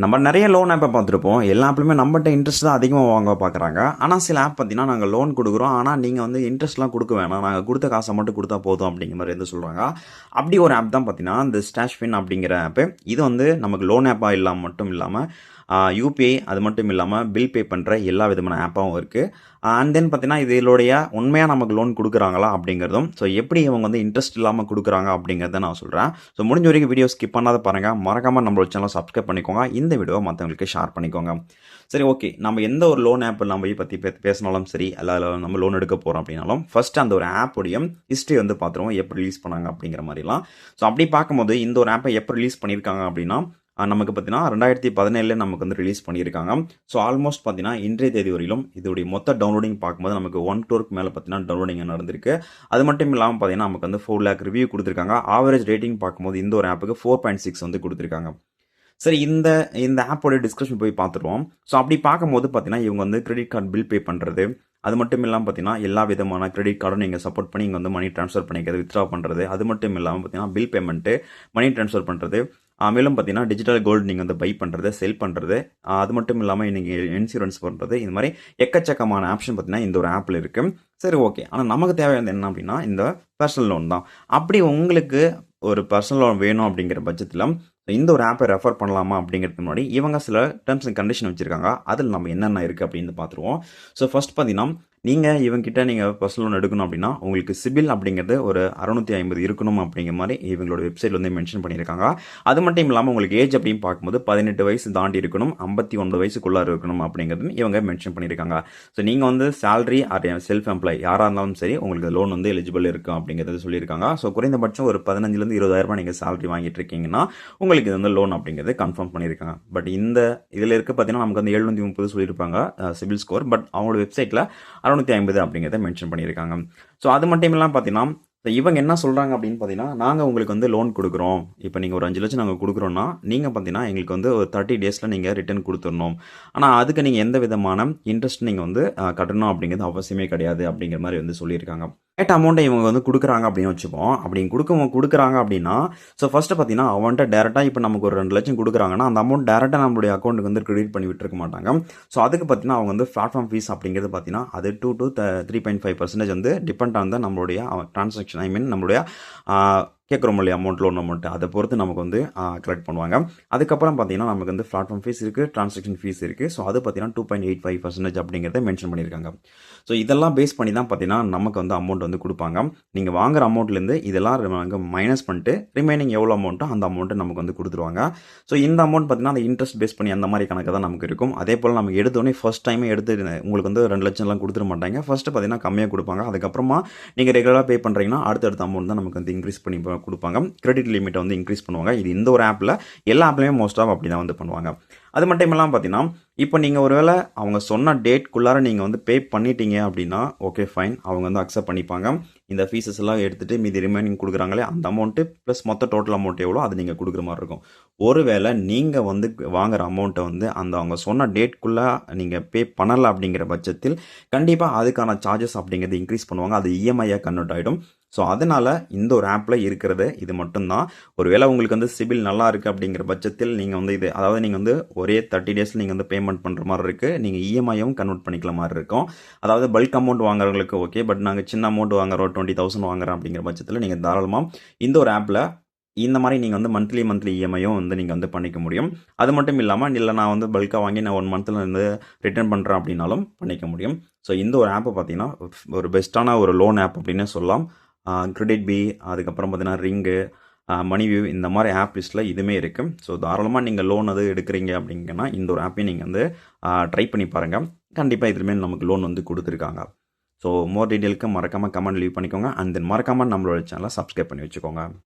நம்ம நெறைய லோன் ஆப்ப பார்த்துருப்போம். எல்லா ஆப்லயுமே நம்மட்ட இன்ட்ரெஸ்ட் தான் அதிகமா வாங்க பார்க்குறாங்க. ஆனா சில ஆப் பார்த்தீங்கன்னா, நாங்க லோன் குடுக்குறோம். ஆனா நீங்க வந்து இன்ட்ரெஸ்ட்லாம் குடுக்க வேணாம். நாங்க குடுத்த காச மட்டும் குடுத்தா போதும் அப்படிங்கிற மாரி வந்து சொல்றாங்க. அப்படி ஒரு ஆப் தான் பார்த்தீங்கன்னா, இந்த ஸ்டாஷ்ஃபின் அப்படிங்கிற ஆப்பு. இது வந்து நமக்கு லோன் ஆப்பா மட்டும் இல்லாம, யுபிஐ அது மட்டும் இல்லாம பில் பே பண்ற எல்லா விதமான ஆப்பாவும் இருக்கு. அண்ட் தென் பார்த்தீங்கன்னா, இதனுடைய உண்மையா நமக்கு லோன் குடுக்குறாங்களா அப்படிங்கிறதும், ஸோ எப்படி இவங்க வந்து இன்ட்ரெஸ்ட் இல்லாம குடுக்குறாங்க அப்படிங்கிறத நான் சொல்றேன். ஸோ முடிஞ்ச வரைக்கும் வீடியோ ஸ்கிப் பண்ணாத பாருங்க. மறக்காம நம்மளோட சேனல சப்ஸ்கிரைப் பண்ணிக்கோங்க. இந்த வீடியோவ மத்தவங்களுக்கு ஷேர் பண்ணிக்கோங்க. சரி ஓகே. நம்ம எந்த ஒரு லோன் ஆப் நம்ம பத்தி பேசினாலும் சரி, அல்ல நம்ம லோன் எடுக்க போறோம் அப்படின்னாலும், ஃபர்ஸ்ட் அந்த ஒரு ஆப் உடைய ஹிஸ்டரி வந்து பார்த்துருவோம். எப்ப ரிலீஸ் பண்ணாங்க அப்படிங்கிற மாரிலாம். ஸோ அப்படி பார்க்கும்போது இந்த ஒரு ஆப்ப எப்ப ரிலீஸ் பண்ணியிருக்காங்க அப்படின்னா, நமக்கு பார்த்தீங்கன்னா 2017ல நமக்கு வந்து ரிலீஸ் பண்ணியிருக்காங்க. ஸோ ஆல்மோஸ்ட் பார்த்தீங்கன்னா, இன்றைய தேதி வரையிலும் இதோடைய மொத்த டவுன்லோடிங் பார்க்கும்போது நமக்கு 1 crore மேல பார்த்தீங்கன்னா டவுன்லோடிங் நடந்திருக்கு. அது மட்டும் இல்லாம பார்த்தீங்கன்னா, நமக்கு வந்து 4 லேக் ரிவ்யூ குடுத்திருக்காங்க. ஆவரேஜ் ரேட்டிங் பார்க்கும்போது இந்த ஒரு ஆப்புக்கு 4.6 வந்து குடுத்திருக்காங்க. சரி இந்த இந்த ஆப்போட டிஸ்கிரிப்ஷன் போய் பார்த்துருவோம். ஸோ அப்படி பார்க்கும்போது பார்த்தீங்கன்னா, இவங்க வந்து கிரெடிட் கார்டு பில் பே பண்றது, அது மட்டும் இல்லாம பார்த்தீங்கன்னா, எல்லா விதமான கிரெடிட் கார்டும் நீங்க சப்போர்ட் பண்ணி இங்க வந்து மணி ட்ரான்ஸ்ஃபர் பண்ணிக்கிறது, வித்ட்ரா பண்றது, அது மட்டும் இல்லாம பார்த்தீங்கன்னா, பில் பேமெண்ட்டு, மணி ட்ரான்ஸ்ஃபர் பண்றது, மேலும் பார்த்தீங்கன்னா, டிஜிட்டல் கோல்டு நீங்க வந்து பை பண்றது, செல் பண்றது, அது மட்டும் இல்லாம நீங்க இன்சூரன்ஸ் பண்றது, இது மாரி எக்கச்சக்கமான ஆப்ஷன் பார்த்தீங்கன்னா, இந்த ஒரு ஆப்ல இருக்கு. சரி ஓகே. ஆனா நமக்கு தேவையானது என்ன அப்படின்னா, இந்த பெர்சனல் லோன் தான். அப்படி உங்களுக்கு ஒரு பெர்சனல் லோன் வேணும் அப்படிங்கிற பட்சத்தில இந்த ஒரு ஆப்பை ரெஃபர் பண்ணலாமா அப்படிங்கிறதுக்கு முன்னாடி இவங்க சில டெர்ம்ஸ் அண்ட் கண்டிஷன் வச்சிருக்காங்க. அதில் நம்ம என்னென்ன இருக்குது அப்படின்னு பார்த்துருவோம். ஸோ ஃபர்ஸ்ட் பார்த்தீங்கன்னா, நீங்கள் இவங்ககிட்ட நீங்கள் பர்சனல் லோன் எடுக்கணும் அப்படின்னா உங்களுக்கு சிபில் அப்படிங்கிறது ஒரு 650 இருக்கணும் அப்படிங்கிற மாதிரி இவங்களோட வெப்சைட் வந்து மென்ஷன் பண்ணியிருக்காங்க. அது மட்டும் இல்லாமல் உங்களுக்கு ஏஜ் அப்படின்னு பார்க்கும்போது 18 வயசு தாண்டி இருக்கணும், 59 வயசுக்குள்ளார இருக்கணும் அப்படிங்கிறது இவங்க மென்ஷன் பண்ணியிருக்காங்க. ஸோ நீங்கள் வந்து சேலரி ஆர் செல்ஃப் எம்ப்ளாய் யாராக இருந்தாலும் சரி உங்களுக்கு லோன் வந்து எலிஜிபிள் இருக்கும் அப்படிங்கிறது சொல்லியிருக்காங்க. ஸோ குறைந்தபட்சம் ஒரு 15,000 20,000 நீங்கள் சேலரி வாங்கிட்டு இருக்கீங்கன்னா உங்களுக்கு இது வந்து லோன் அப்படிங்கிறது கன்ஃபார்ம் பண்ணியிருக்காங்க. பட் இந்த இதில் இருக்க பார்த்தீங்கன்னா நமக்கு வந்து 730 சொல்லியிருப்பாங்க சிபில் ஸ்கோர். பட் அவங்களோட வெப்சைட்டில் 650 அப்படிங்கிறத மென்ஷன் பண்ணியிருக்காங்க. ஸோ அது மட்டும் இல்லாமல் பார்த்தீங்கன்னா, இவங்க என்ன சொல்கிறாங்க அப்படின்னு பார்த்தீங்கன்னா, நாங்கள் உங்களுக்கு வந்து லோன் கொடுக்குறோம். இப்போ நீங்கள் ஒரு 5 லட்சம் நாங்கள் கொடுக்குறோன்னா, நீங்கள் பார்த்தீங்கன்னா எங்களுக்கு வந்து ஒரு 30 டேஸில் நீங்கள் ரிட்டர்ன் கொடுத்துடணும். ஆனால் அதுக்கு நீங்கள் எந்த விதமான இன்ட்ரெஸ்ட் நீங்கள் வந்து கட்டணும் அப்படிங்கிறது அவசியமே கிடையாது அப்படிங்கிற மாதிரி வந்து சொல்லியிருக்காங்க. கேட்ட அமௌண்ட்டை இவங்க வந்து குடுக்குறாங்க அப்படின்னு வச்சுப்போம். அப்படி குடுக்குறாங்க அப்படின்னா, ஸோ ஃபர்ஸ்ட்டு பார்த்தீங்கன்னா, அவன்ட்ட டைரக்ட்டா இப்போ நமக்கு ஒரு 2,00,000 குடுக்குறாங்கன்னா, அந்த அமௌண்ட் டைரக்ட்டா நம்மளுடைய அக்கவுண்ட்டுக்கு வந்து கிரெடிட் பண்ணி விட்டுருக்க மாட்டாங்க. ஸோ அதுக்கு பார்த்தீங்கன்னா, அவங்க வந்து பிளாட்ஃபார்ம் ஃபீஸ் அப்படிங்கிறது பார்த்தீங்கன்னா, அது 2 to 3.5% வந்து டிபெண்ட் ஆன் நம்மளுடைய டிரான்சாக்ஷன் நம்மளுடைய ஆ கேட்குறோம் இல்லையா அமௌண்ட், லோன் அமௌண்ட் அதை பொறுத்து நமக்கு வந்து கலெக்ட் பண்ணுவாங்க. அதுக்கப்புறம் பார்த்தீங்கன்னா, நமக்கு வந்து பிளாட்ஃபார்ம் ஃபீஸ் இருக்குது, டிரான்சாக்ஷன் ஃபீஸ் இருக்குது. ஸோ அது பார்த்தீங்கன்னா 2.85% அப்படிங்கிறத மென்ஷன் பண்ணியிருக்காங்க. ஸோ இதெல்லாம் பேஸ் பண்ணி தான் பார்த்தீங்கன்னா, நமக்கு வந்து அமௌண்ட் வந்து குடுப்பாங்க. நீங்க வாங்குற அமௌண்ட்லேருந்து இதெல்லாம் நாங்க மைனஸ் பண்ணிட்டு, ரிமைனிங் எவ்வளோ அமௌண்ட்டோ அந்த அமௌண்ட்ட நமக்கு வந்து குடுத்துருவாங்க. ஸோ இந்த அமௌண்ட் பார்த்தீங்கன்னா, அந்த இன்ட்ரெஸ்ட் பேஸ் பண்ணி அந்த மாரி கணக்கு தான் நமக்கு இருக்கும். அதேபோல நம்ம எடுத்தோனே ஃபர்ஸ்ட் டைமே உங்களுக்கு வந்து 2,00,000லாம் குடுத்துற மாட்டாங்க. ஃபர்ஸ்ட் பார்த்தீங்கன்னா கம்மியா குடுப்பாங்க. அதுக்கப்புறமா நீங்க ரெகுலரா பே பண்றீங்கன்னா, அடுத்த அமௌண்ட் தான் நமக்கு வந்து இன்க்ரீஸ் பண்ணி குடுப்பாங்க. கிரெடிட் லிமிட்ட வந்து இன்க்ரீஸ் பண்ணுவாங்க. இது இந்த ஒரு ஆப்ல எல்லா ஆப்லயுமே மோஸ்ட் ஆஃப் அப்படி தான் வந்து பண்ணுவாங்க. அது மட்டும் இல்லாம பார்த்தீங்கன்னா, இப்போ நீங்க ஒருவேள அவங்க சொன்ன டேட்க்குள்ளார நீங்க வந்து பே பண்ணிட்டீங்க அப்படின்னா, ஓகே ஃபைன். அவங்க வந்து அக்செப்ட் பண்ணிப்பாங்க. இந்த ஃபீஸஸ் எல்லாம் எடுத்துட்டு மீதி ரிமைனிங் குடுக்குறாங்களே அந்த அமௌண்ட் பிளஸ் மொத்த டோட்டல் அமௌண்ட் எவ்வளோ அது நீங்க குடுக்குற மாரி இருக்கும். ஒருவேள நீங்க வந்து வாங்குற அமௌண்ட்ட வந்து அந்த அவங்க சொன்ன டேட்க்குள்ள நீங்க பே பண்ணல அப்படிங்கிற பட்சத்தில், கண்டிப்பா அதுக்கான சார்ஜஸ் அப்படிங்கிறது இன்க்ரீஸ் பண்ணுவாங்க. அது இஎம்ஐயா கன்வெர்ட் ஆயிடும். ஸோ அதனால இந்த ஒரு ஆப்ல இருக்கிறது இது மட்டும் தான். ஒருவேளை உங்களுக்கு வந்து சிபில் நல்லா இருக்கு அப்படிங்கிற பட்சத்தில் நீங்க வந்து இது அதாவது நீங்க வந்து ஒரே 30 டேஸ்ல நீங்க வந்து பேமெண்ட் பண்ற மாரி இருக்கு. நீங்க இஎம்ஐயும் கன்வெர்ட் பண்ணிக்கிற மாரி இருக்கும். அதாவது பல்க் அமௌண்ட் வாங்குறவங்களுக்கு ஓகே. பட் நாங்க சின்ன அமௌண்ட் வாங்குறோம் 20,000 வாங்குறோம் அப்படிங்கிற பட்சத்தில் நீங்க தாராளமா இந்த ஒரு ஆப்ல இந்த மாரி நீங்க வந்து மந்த்லி இஎம்ஐயும் வந்து நீங்க வந்து பண்ணிக்க முடியும். அது மட்டும் இல்லாம இல்ல நான் வந்து பல்க்கா வாங்கி நான் 1 மந்த்ல வந்து ரிட்டர்ன் பண்றேன் அப்படின்னாலும் பண்ணிக்க முடியும். ஸோ இந்த ஒரு ஆப் பார்த்தீங்கன்னா, ஒரு பெஸ்ட்டான ஒரு லோன் ஆப் அப்படின்னே சொல்லலாம். கிரெடிட் பி அதுக்கப்புறம் பார்த்தீங்கன்னா ரிங்கு, மணிவியூ இந்த மாரி ஆப் லிஸ்ட்ல இதுவுமே இருக்கு. ஸோ தாராளமா நீங்க லோன் அது எடுக்கிறீங்க அப்படிங்கன்னா, இந்த ஒரு ஆப்பையும் நீங்க வந்து ட்ரை பண்ணி பாருங்க. கண்டிப்பா இதுலயுமே நமக்கு லோன் வந்து குடுத்துருக்காங்க. ஸோ மோர் டீட்டெயிலுக்கு மறக்காம கமெண்ட் லீவ் பண்ணிக்கோங்க. அண்ட் தென் மறக்காம நம்மளோட சேனலை சப்ஸ்கிரைப் பண்ணி வச்சுக்கோங்க.